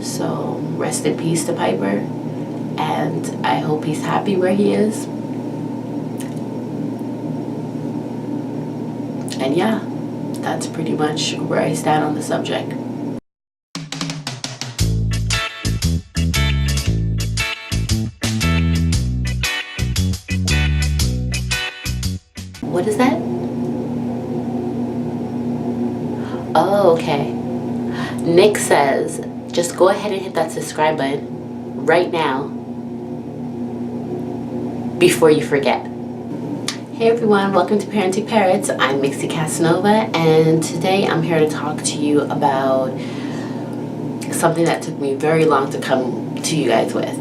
So rest in peace to Piper, and I hope he's happy where he is. And yeah, that's pretty much where I stand on the subject. What is that? Oh, okay. Nick says, just go ahead and hit that subscribe button right now before you forget. Hey everyone, welcome to Parenting Parrots. I'm Mixie Casanova, and today I'm here to talk to you about something that took me very long to come to you guys with.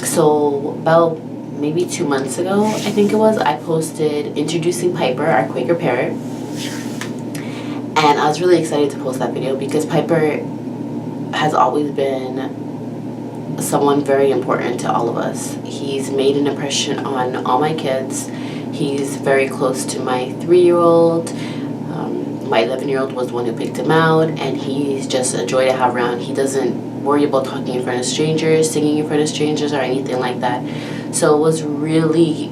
So about maybe 2 months ago, I think it was, I posted introducing Piper, our Quaker Parrot. And I was really excited to post that video because Piper has always been someone very important to all of us. He's made an impression on all my kids. He's very close to my 3-year-old. My 11-year-old was the one who picked him out, and he's just a joy to have around. He doesn't worry about talking in front of strangers, singing in front of strangers, or anything like that. So it was really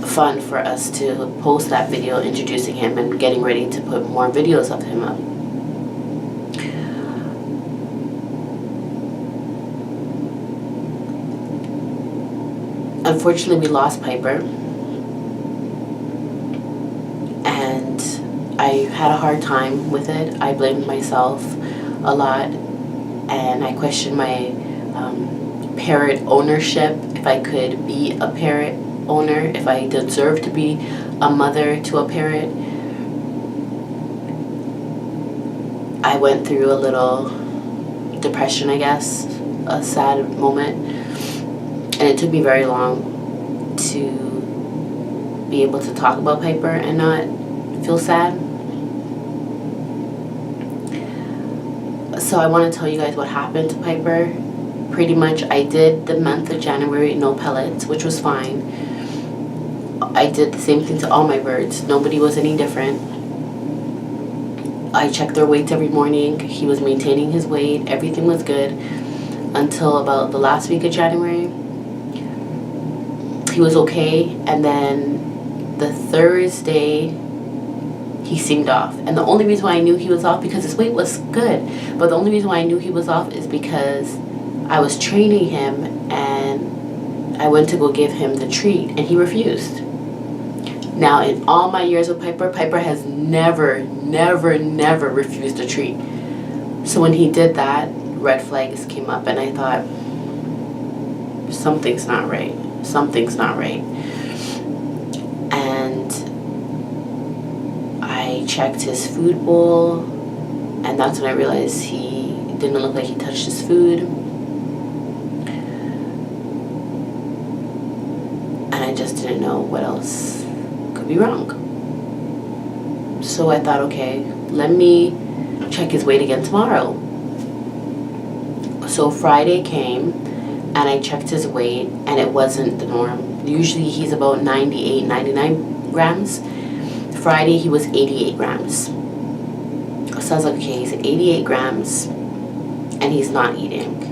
fun for us to post that video introducing him and getting ready to put more videos of him up. Unfortunately, we lost Piper, and I had a hard time with it. I blamed myself a lot, and I questioned my parrot ownership, if I could be a parrot owner, if I deserve to be a mother to a parrot. I went through a little depression, I guess, a sad moment, and it took me very long to be able to talk about Piper and not feel sad. So I want to tell you guys what happened to Piper. Pretty much I did the month of January no pellets, which was fine. I did the same thing to all my birds. Nobody was any different. I checked their weights every morning. He was maintaining his weight. Everything was good until about the last week of January. He was okay, and then the Thursday he seemed off. And the only reason why I knew he was off, because his weight was good, but the only reason why I knew he was off is because I was training him and I went to go give him the treat and he refused. Now, in all my years with Piper, Piper has never refused a treat. So when he did that, red flags came up, and I thought, something's not right. Something's not right. And I checked his food bowl, and that's when I realized he didn't look like he touched his food. And I just didn't know what else could be wrong. So I thought, okay, let me check his weight again tomorrow. So Friday came, and I checked his weight, and it wasn't the norm. Usually he's about 98, 99 grams. Friday he was 88 grams. So I was like, okay, he's 88 grams, and he's not eating.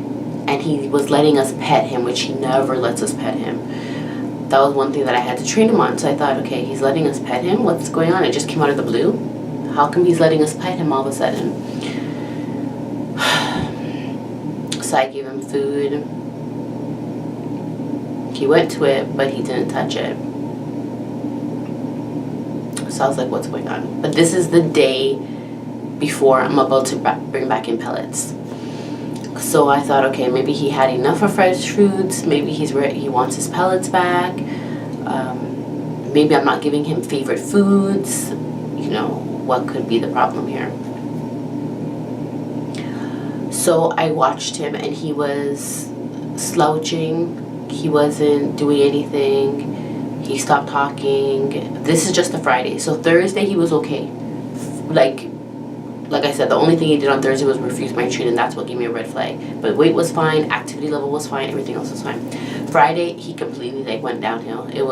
And he was letting us pet him, which he never lets us pet him. That was one thing that I had to train him on. So I thought, okay, he's letting us pet him. What's going on? It just came out of the blue. How come he's letting us pet him all of a sudden? So I gave him food. He went to it, but he didn't touch it. So I was like, what's going on? But this is the day before I'm about to bring back in pellets. So I thought, okay, maybe he had enough of fresh foods. Maybe he wants his pellets back. Maybe I'm not giving him favorite foods. You know, what could be the problem here? So I watched him, and he was slouching. He wasn't doing anything. He stopped talking. This is just a Friday. So Thursday he was okay. Like I said, the only thing he did on Thursday was refuse my treat, and that's what gave me a red flag. But weight was fine, activity level was fine, everything else was fine. Friday, he completely went downhill. He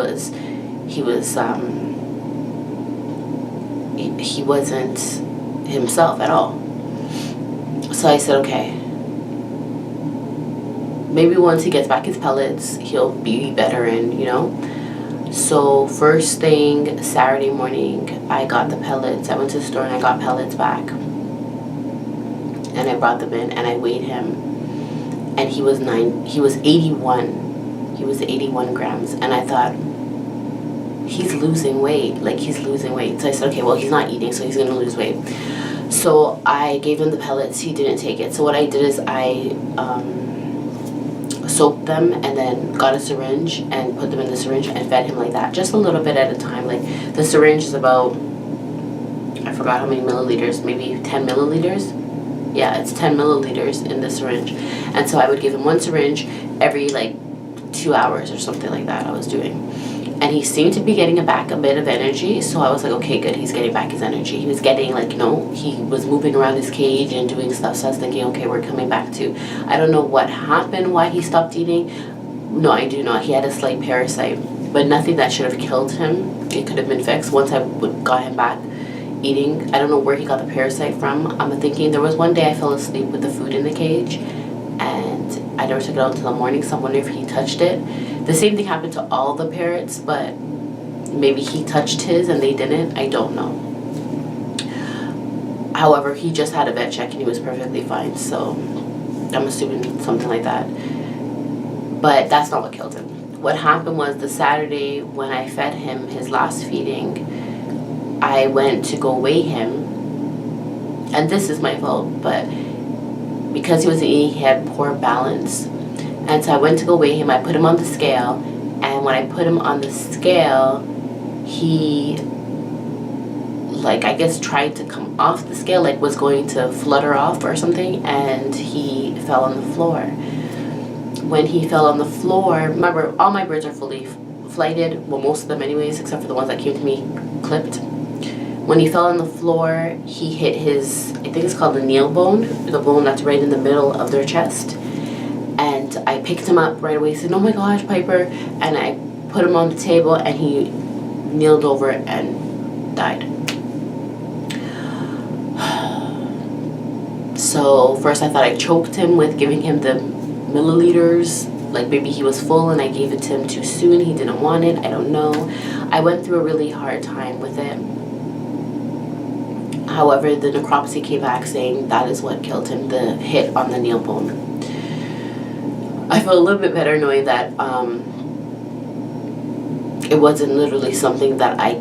wasn't himself at all. So I said, okay, maybe once he gets back his pellets, he'll be better, and So first thing Saturday morning, I got the pellets. I went to the store and I got pellets back. And I brought them in and I weighed him. And he was 81. He was 81 grams. And I thought, he's losing weight. Like, he's losing weight. So I said, okay, well, he's not eating, so he's going to lose weight. So I gave him the pellets. He didn't take it. So what I did is I soaked them and then got a syringe and put them in the syringe and fed him like that, just a little bit at a time. Like, the syringe is about, I forgot how many milliliters, maybe 10 milliliters. Yeah, it's 10 milliliters in the syringe. And so I would give him one syringe every like 2 hours or something like that I was doing. And he seemed to be getting back a bit of energy, so I was like, okay, good, he's getting back his energy. He was getting, like, he was moving around his cage and doing stuff, so I was thinking, okay, we're coming back to. I don't know what happened, why he stopped eating. No, I do not. He had a slight parasite, but nothing that should have killed him. It could have been fixed once I got him back eating. I don't know where he got the parasite from. I'm thinking there was one day I fell asleep with the food in the cage, and I never took it out until the morning, so I wonder if he touched it. The same thing happened to all the parrots, but maybe he touched his and they didn't. I don't know. However, he just had a vet check and he was perfectly fine, so I'm assuming something like that. But that's not what killed him. What happened was the Saturday when I fed him his last feeding, I went to go weigh him, and this is my fault, but because he wasn't eating, he had poor balance. And so I went to go weigh him. I put him on the scale, and when I put him on the scale, he, like, I guess tried to come off the scale, like was going to flutter off or something, and he fell on the floor. When he fell on the floor, remember, all my birds are fully flighted, well, most of them anyways, except for the ones that came to me clipped. When he fell on the floor, he hit his, I think it's called the kneel bone, the bone that's right in the middle of their chest. And I picked him up right away, said, oh my gosh, Piper, and I put him on the table, and he kneeled over and died. So first I thought I choked him with giving him the milliliters, like maybe he was full and I gave it to him too soon, he didn't want it, I don't know. I went through a really hard time with it. However, the necropsy came back saying that is what killed him, the hit on the kneel bone. I feel a little bit better knowing that it wasn't literally something that I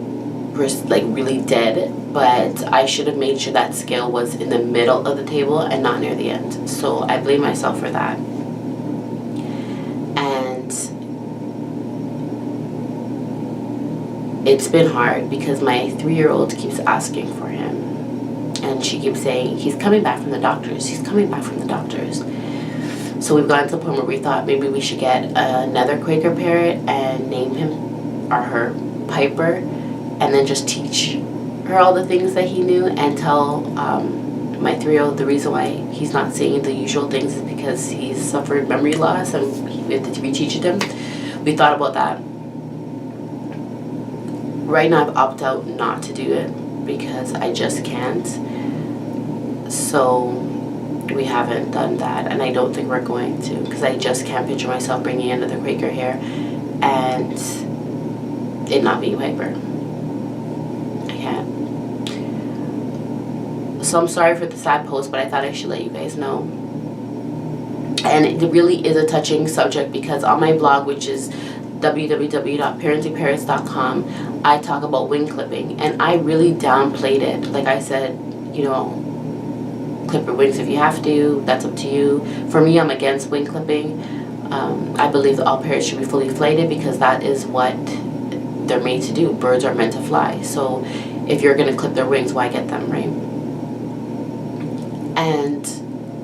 really did, but I should have made sure that scale was in the middle of the table and not near the end. So I blame myself for that. And it's been hard because my 3-year-old keeps asking for him. And she keeps saying, he's coming back from the doctors, he's coming back from the doctors. So we've gotten to the point where we thought maybe we should get another Quaker parrot and name him or her Piper, and then just teach her all the things that he knew, and tell my 3-year-old the reason why he's not saying the usual things is because he's suffered memory loss and we have to reteach it him. We thought about that. Right now I've opted out not to do it because I just can't. So we haven't done that, and I don't think we're going to, because I just can't picture myself bringing another Quaker here and it not being Piper. I can't. So I'm sorry for the sad post, but I thought I should let you guys know. And it really is a touching subject because on my blog, which is www.parentingparrots.com, I talk about wing clipping, and I really downplayed it. Like I said, clip your wings if you have to, that's up to you. For me, I'm against wing clipping. I believe that all parrots should be fully flighted because that is what they're made to do. Birds are meant to fly. So if you're going to clip their wings, why get them, right? And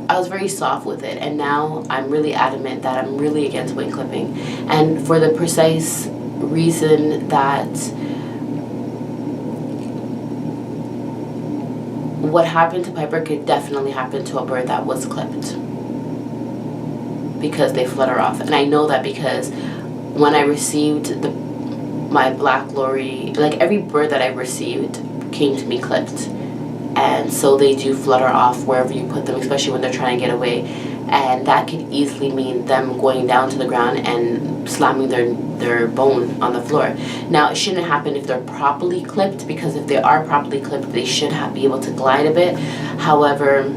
I was very soft with it, and now I'm really adamant that I'm really against wing clipping, and for the precise reason that what happened to Piper could definitely happen to a bird that was clipped because they flutter off. And I know that because when I received my black lorry, like every bird that I received came to me clipped. and so they do flutter off wherever you put them, especially when they're trying to get away. And that could easily mean them going down to the ground and slamming their bone on the floor. Now, it shouldn't happen if they're properly clipped, because if they are properly clipped, they should be able to glide a bit. However,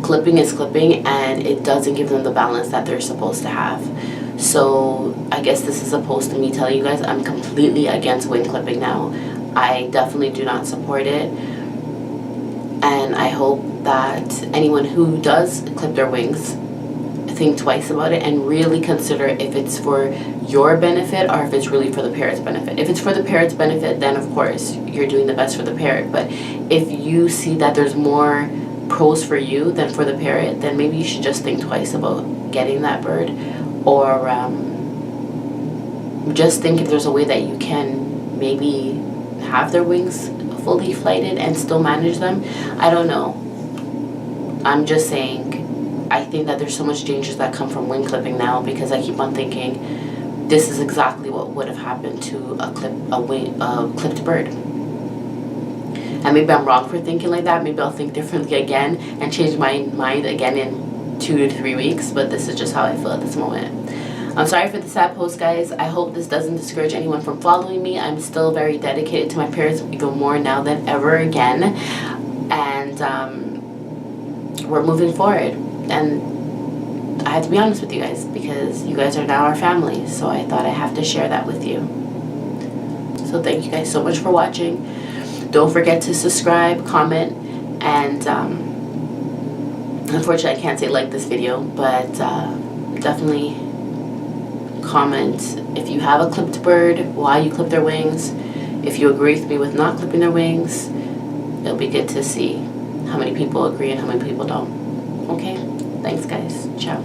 clipping is clipping, and it doesn't give them the balance that they're supposed to have. So I guess this is opposed to me telling you guys I'm completely against wing clipping now. I definitely do not support it, and I hope that anyone who does clip their wings think twice about it and really consider if it's for your benefit or if it's really for the parrot's benefit. If it's for the parrot's benefit, then of course you're doing the best for the parrot. But if you see that there's more pros for you than for the parrot, then maybe you should just think twice about getting that bird, or just think if there's a way that you can maybe have their wings fully flighted and still manage them. I don't know. I'm just saying, I think that there's so much dangers that come from wing clipping now, because I keep on thinking this is exactly what would have happened to a clipped bird. And maybe I'm wrong for thinking like that. Maybe I'll think differently again and change my mind again in 2 to 3 weeks. But this is just how I feel at this moment. I'm sorry for the sad post, guys. I hope this doesn't discourage anyone from following me. I'm still very dedicated to my parrots, even more now than ever again. And we're moving forward. And I have to be honest with you guys, because you guys are now our family. So I thought I have to share that with you. So thank you guys so much for watching. Don't forget to subscribe, comment, and unfortunately I can't say like this video, but definitely comment if you have a clipped bird, why you clip their wings. If you agree with me with not clipping their wings, it'll be good to see how many people agree and how many people don't. Okay? Thanks, guys. Ciao.